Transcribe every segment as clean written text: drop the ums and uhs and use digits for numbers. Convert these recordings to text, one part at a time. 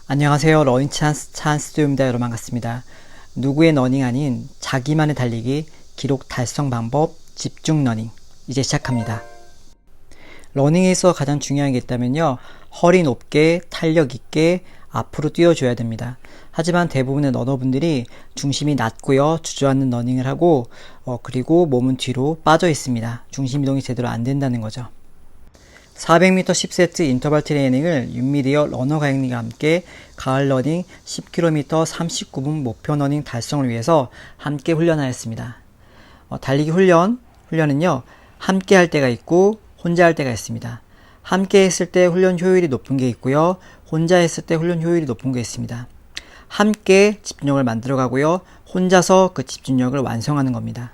안녕하세요. 러닝 찬스도입니다. 여러분 반갑습니다. 누구의 러닝 아닌 자기만의 달리기 기록 달성 방법 집중 러닝 이제 시작합니다. 러닝에서 가장 중요한 게 있다면요. 허리 높게 탄력 있게 앞으로 뛰어줘야 됩니다. 하지만 대부분의 러너분들이 중심이 낮고요. 주저앉는 러닝을 하고 그리고 몸은 뒤로 빠져 있습니다. 중심 이동이 제대로 안 된다는 거죠. 400m 10세트 인터벌 트레이닝을 윤미디어 러너 가영님과 함께 가을 러닝 10km 39분 목표 러닝 달성을 위해서 함께 훈련하였습니다. 달리기 훈련은요, 함께 할 때가 있고 혼자 할 때가 있습니다. 함께 했을 때 훈련 효율이 높은 게 있고요, 혼자 했을 때 훈련 효율이 높은 게 있습니다. 함께 집중력을 만들어 가고요, 혼자서 그 집중력을 완성하는 겁니다.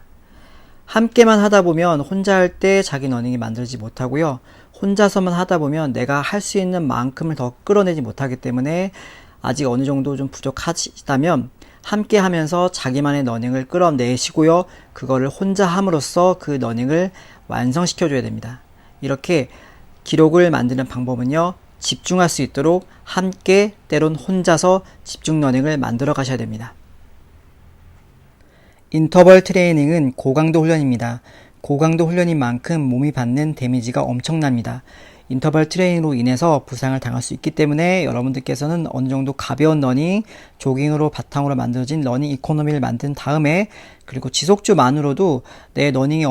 함께만 하다 보면 혼자 할 때 자기 러닝이 만들지 못하고요, 혼자서만 하다 보면 내가 할 수 있는 만큼을 더 끌어내지 못하기 때문에 아직 어느 정도 좀 부족하시다면 함께 하면서 자기만의 러닝을 끌어내시고요, 그거를 혼자 함으로써 그 러닝을 완성시켜 줘야 됩니다. 이렇게 기록을 만드는 방법은요, 집중할 수 있도록 함께 때론 혼자서 집중 러닝을 만들어 가셔야 됩니다. 인터벌 트레이닝은 고강도 훈련입니다. 고강도 훈련인 만큼 몸이 받는 데미지가 엄청납니다. 인터벌 트레이닝으로 인해서 부상을 당할 수 있기 때문에 여러분들께서는 어느 정도 가벼운 러닝, 조깅으로 바탕으로 만들어진 러닝 이코노미를 만든 다음에, 그리고 지속주만으로도 내 러닝이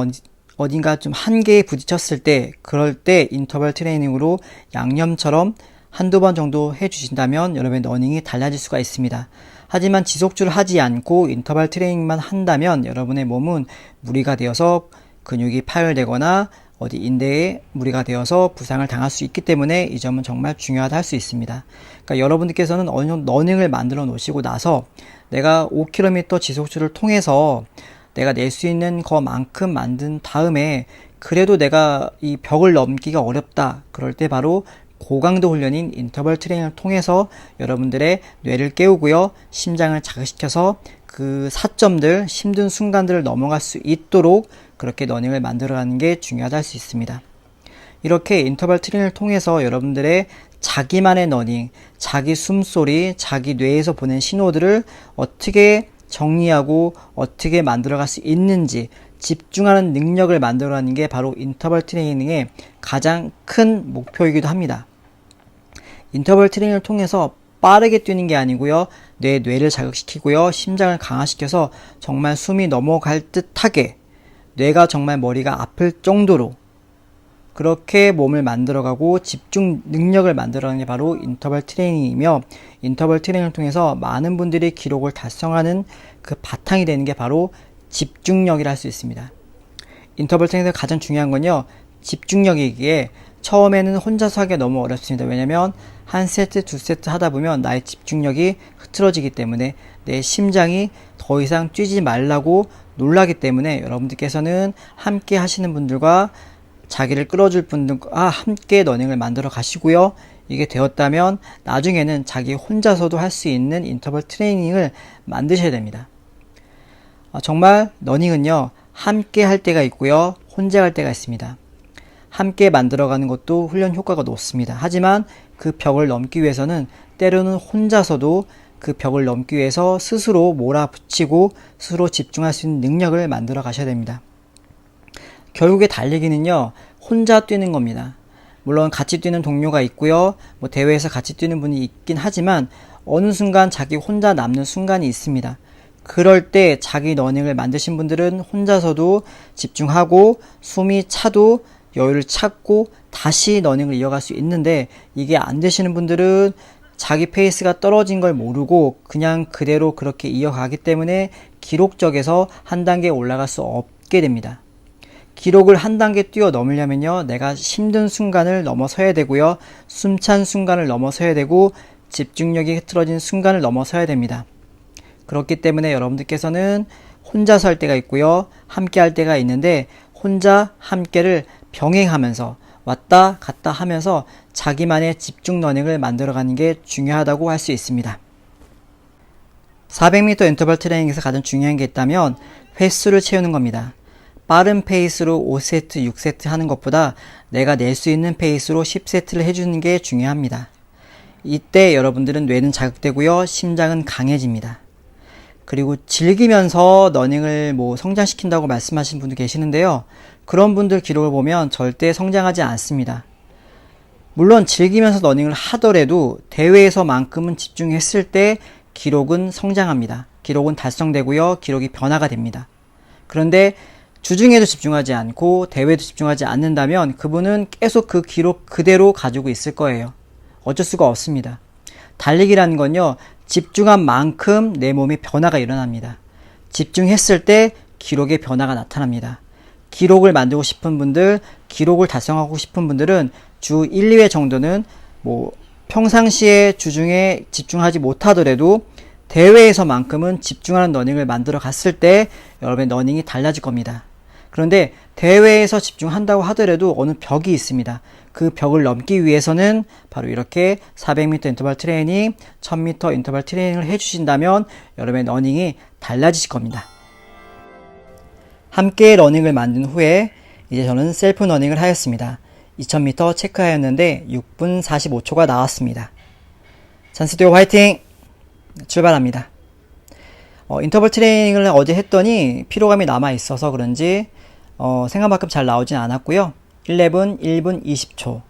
어딘가 좀 한계에 부딪혔을 때, 그럴 때 인터벌 트레이닝으로 양념처럼 한두 번 정도 해주신다면 여러분의 러닝이 달라질 수가 있습니다. 하지만 지속주를 하지 않고 인터벌 트레이닝만 한다면 여러분의 몸은 무리가 되어서 근육이 파열되거나 어디 인대에 무리가 되어서 부상을 당할 수 있기 때문에 이 점은 정말 중요하다 할 수 있습니다. 그러니까 여러분들께서는 어느 정도 러닝을 만들어 놓으시고 나서 내가 5km 지속주를 통해서 내가 낼 수 있는 것만큼 만든 다음에 그래도 내가 이 벽을 넘기가 어렵다, 그럴 때 바로 고강도 훈련인 인터벌 트레이닝을 통해서 여러분들의 뇌를 깨우고요, 심장을 자극시켜서 그 사점들, 힘든 순간들을 넘어갈 수 있도록 그렇게 러닝을 만들어가는 게 중요하다 할 수 있습니다. 이렇게 인터벌 트레이닝을 통해서 여러분들의 자기만의 러닝, 자기 숨소리, 자기 뇌에서 보낸 신호들을 어떻게 정리하고 어떻게 만들어갈 수 있는지 집중하는 능력을 만들어가는 게 바로 인터벌 트레이닝의 가장 큰 목표이기도 합니다. 인터벌 트레이닝을 통해서 빠르게 뛰는 게 아니고요, 뇌를 자극시키고요, 심장을 강화시켜서 정말 숨이 넘어갈 듯하게 뇌가 정말 머리가 아플 정도로 그렇게 몸을 만들어가고 집중 능력을 만들어가는 게 바로 인터벌 트레이닝이며, 인터벌 트레이닝을 통해서 많은 분들이 기록을 달성하는 그 바탕이 되는 게 바로 집중력이라 할 수 있습니다. 인터벌 트레이닝에서 가장 중요한 건요, 집중력이기에 처음에는 혼자서 하기가 너무 어렵습니다. 왜냐면 한 세트, 두 세트 하다 보면 나의 집중력이 흐트러지기 때문에 내 심장이 더 이상 뛰지 말라고 놀라기 때문에 여러분들께서는 함께 하시는 분들과 자기를 끌어줄 분들과 함께 러닝을 만들어 가시고요. 이게 되었다면 나중에는 자기 혼자서도 할 수 있는 인터벌 트레이닝을 만드셔야 됩니다. 정말 러닝은요, 함께 할 때가 있고요, 혼자 할 때가 있습니다. 함께 만들어가는 것도 훈련 효과가 높습니다. 하지만 그 벽을 넘기 위해서는 때로는 혼자서도 그 벽을 넘기 위해서 스스로 몰아붙이고 스스로 집중할 수 있는 능력을 만들어 가셔야 됩니다. 결국에 달리기는요, 혼자 뛰는 겁니다. 물론 같이 뛰는 동료가 있고요, 대회에서 같이 뛰는 분이 있긴 하지만 어느 순간 자기 혼자 남는 순간이 있습니다. 그럴 때 자기 러닝을 만드신 분들은 혼자서도 집중하고 숨이 차도 여유를 찾고 다시 러닝을 이어갈 수 있는데, 이게 안 되시는 분들은 자기 페이스가 떨어진 걸 모르고 그냥 그대로 그렇게 이어가기 때문에 기록적에서 한 단계 올라갈 수 없게 됩니다. 기록을 한 단계 뛰어넘으려면요, 내가 힘든 순간을 넘어서야 되고요, 숨찬 순간을 넘어서야 되고 집중력이 흐트러진 순간을 넘어서야 됩니다. 그렇기 때문에 여러분들께서는 혼자서 할 때가 있고요, 함께 할 때가 있는데, 혼자 함께를 병행하면서 왔다 갔다 하면서 자기만의 집중 러닝을 만들어가는 게 중요하다고 할 수 있습니다. 400m 인터벌 트레이닝에서 가장 중요한 게 있다면 횟수를 채우는 겁니다. 빠른 페이스로 5세트, 6세트 하는 것보다 내가 낼 수 있는 페이스로 10세트를 해주는 게 중요합니다. 이때 여러분들은 뇌는 자극되고요. 심장은 강해집니다. 그리고 즐기면서 러닝을 성장시킨다고 말씀하시는 분도 계시는데요. 그런 분들 기록을 보면 절대 성장하지 않습니다. 물론 즐기면서 러닝을 하더라도 대회에서만큼은 집중했을 때 기록은 성장합니다. 기록은 달성되고요. 기록이 변화가 됩니다. 그런데 주중에도 집중하지 않고 대회도 집중하지 않는다면 그분은 계속 그 기록 그대로 가지고 있을 거예요. 어쩔 수가 없습니다. 달리기라는 건요. 집중한 만큼 내 몸에 변화가 일어납니다. 집중했을 때 기록의 변화가 나타납니다. 기록을 만들고 싶은 분들, 기록을 달성하고 싶은 분들은 주 1, 2회 정도는 평상시에 주중에 집중하지 못하더라도 대회에서만큼은 집중하는 러닝을 만들어 갔을 때 여러분의 러닝이 달라질 겁니다. 그런데 대회에서 집중한다고 하더라도 어느 벽이 있습니다. 그 벽을 넘기 위해서는 바로 이렇게 400m 인터벌 트레이닝, 1000m 인터벌 트레이닝을 해주신다면 여러분의 러닝이 달라지실 겁니다. 함께 러닝을 만든 후에 이제 저는 셀프 러닝을 하였습니다. 2000m 체크하였는데 6분 45초가 나왔습니다. 찬스듀오 화이팅! 출발합니다. 인터벌 트레이닝을 어제 했더니 피로감이 남아 있어서 그런지 생각만큼 잘 나오진 않았고요. 11, 1분 20초.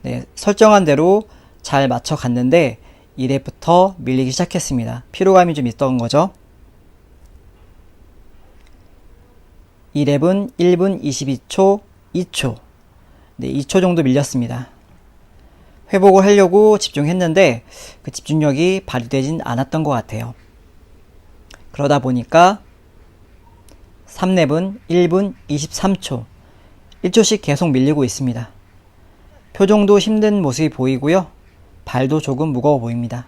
네, 설정한 대로 잘 맞춰 갔는데 1회부터 밀리기 시작했습니다. 피로감이 좀 있던 거죠. 1랩은 1분 22초, 2초. 네, 2초 정도 밀렸습니다. 회복을 하려고 집중했는데 그 집중력이 발휘되진 않았던 것 같아요. 그러다 보니까 3랩은 1분 23초. 1초씩 계속 밀리고 있습니다. 표정도 힘든 모습이 보이고요. 발도 조금 무거워 보입니다.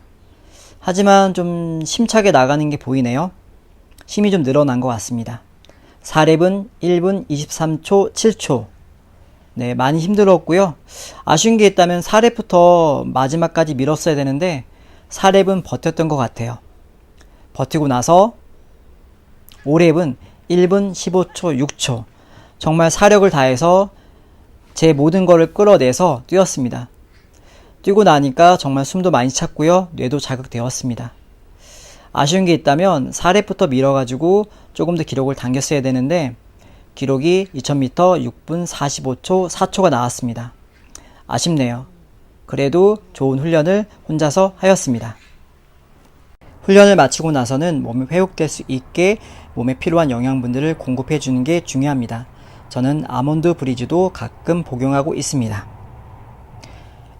하지만 좀 심차게 나가는 게 보이네요. 힘이 좀 늘어난 것 같습니다. 4랩은 1분 23초 7초. 네, 많이 힘들었고요. 아쉬운 게 있다면 4랩부터 마지막까지 밀었어야 되는데 4랩은 버텼던 것 같아요. 버티고 나서 5랩은 1분 15초 6초. 정말 사력을 다해서 제 모든 거를 끌어내서 뛰었습니다. 뛰고 나니까 정말 숨도 많이 찼고요. 뇌도 자극되었습니다. 아쉬운 게 있다면 4랩부터 밀어가지고 조금 더 기록을 당겼어야 되는데 기록이 2000m 6분 45초 4초가 나왔습니다. 아쉽네요. 그래도 좋은 훈련을 혼자서 하였습니다. 훈련을 마치고 나서는 몸이 회복될 수 있게 몸에 필요한 영양분들을 공급해 주는 게 중요합니다. 저는 아몬드 브리즈도 가끔 복용하고 있습니다.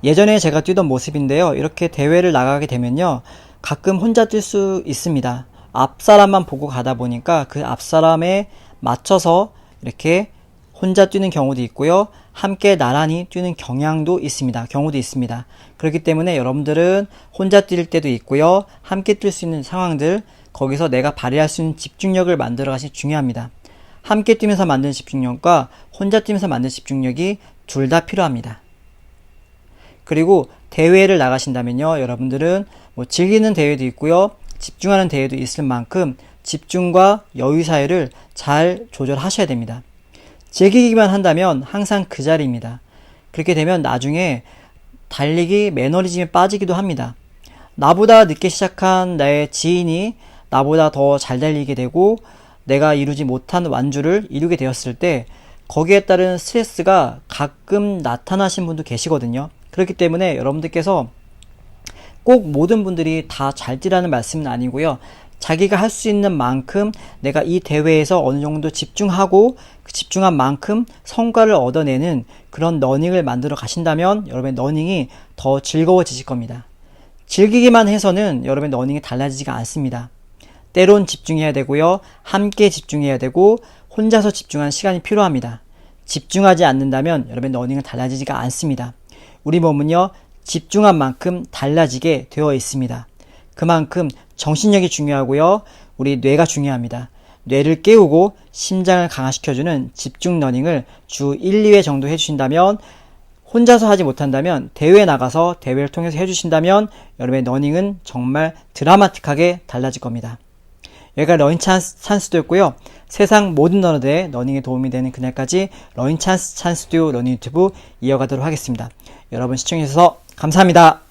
예전에 제가 뛰던 모습인데요. 이렇게 대회를 나가게 되면요. 가끔 혼자 뛸 수 있습니다. 앞사람만 보고 가다 보니까 그 앞사람에 맞춰서 이렇게 혼자 뛰는 경우도 있고요. 함께 나란히 뛰는 경우도 있습니다. 그렇기 때문에 여러분들은 혼자 뛸 때도 있고요. 함께 뛸 수 있는 상황들, 거기서 내가 발휘할 수 있는 집중력을 만들어 가시기 중요합니다. 함께 뛰면서 만드는 집중력과 혼자 뛰면서 만드는 집중력이 둘 다 필요합니다. 그리고 대회를 나가신다면요. 여러분들은 즐기는 대회도 있고요. 집중하는 대회도 있을 만큼 집중과 여유 사이를 잘 조절하셔야 됩니다. 즐기기만 한다면 항상 그 자리입니다. 그렇게 되면 나중에 달리기 매너리즘에 빠지기도 합니다. 나보다 늦게 시작한 나의 지인이 나보다 더 잘 달리게 되고 내가 이루지 못한 완주를 이루게 되었을 때 거기에 따른 스트레스가 가끔 나타나신 분도 계시거든요. 그렇기 때문에 여러분들께서 꼭 모든 분들이 다 잘 뛰라는 말씀은 아니고요. 자기가 할 수 있는 만큼 내가 이 대회에서 어느 정도 집중하고 그 집중한 만큼 성과를 얻어내는 그런 러닝을 만들어 가신다면 여러분의 러닝이 더 즐거워지실 겁니다. 즐기기만 해서는 여러분의 러닝이 달라지지가 않습니다. 때론 집중해야 되고요. 함께 집중해야 되고 혼자서 집중하는 시간이 필요합니다. 집중하지 않는다면 여러분의 러닝은 달라지지가 않습니다. 우리 몸은요. 집중한 만큼 달라지게 되어 있습니다. 그만큼 정신력이 중요하고요. 우리 뇌가 중요합니다. 뇌를 깨우고 심장을 강화시켜주는 집중 러닝을 주 1, 2회 정도 해주신다면 혼자서 하지 못한다면 대회에 나가서 대회를 통해서 해주신다면 여러분의 러닝은 정말 드라마틱하게 달라질 겁니다. 여기가 러닝 찬스도였고요. 세상 모든 러너들의 러닝에 도움이 되는 그날까지 러닝 찬스도 러닝 유튜브 이어가도록 하겠습니다. 여러분 시청해주셔서 감사합니다.